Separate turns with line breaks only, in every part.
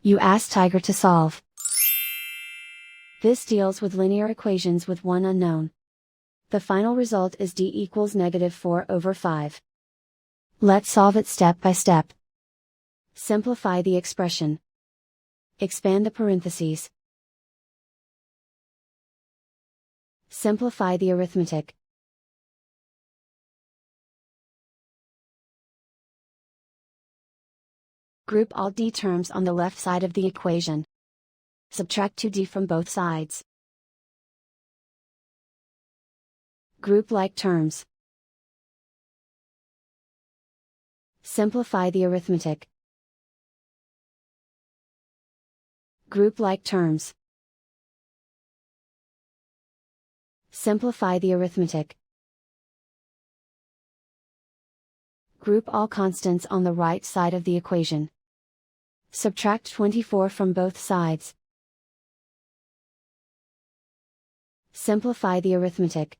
You ask Tiger to solve. This deals with linear equations with one unknown. The final result is d equals -4/5. Let's solve it step by step. Simplify the expression. Expand the parentheses. Simplify the arithmetic. Group all d terms on the left side of the equation. Subtract 2d from both sides. Group like terms. Simplify the arithmetic. Group like terms. Simplify the arithmetic. Group all constants on the right side of the equation. Subtract 24 from both sides. Simplify the arithmetic.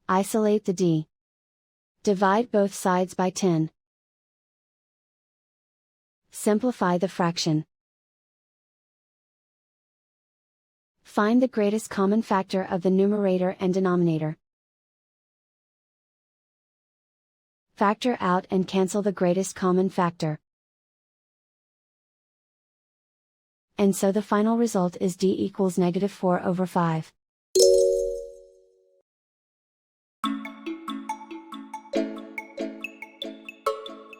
Isolate the d. Divide both sides by 10. Simplify the fraction. Find the greatest common factor of the numerator and denominator. Factor out and cancel the greatest common factor. And so the final result is d equals -4/5.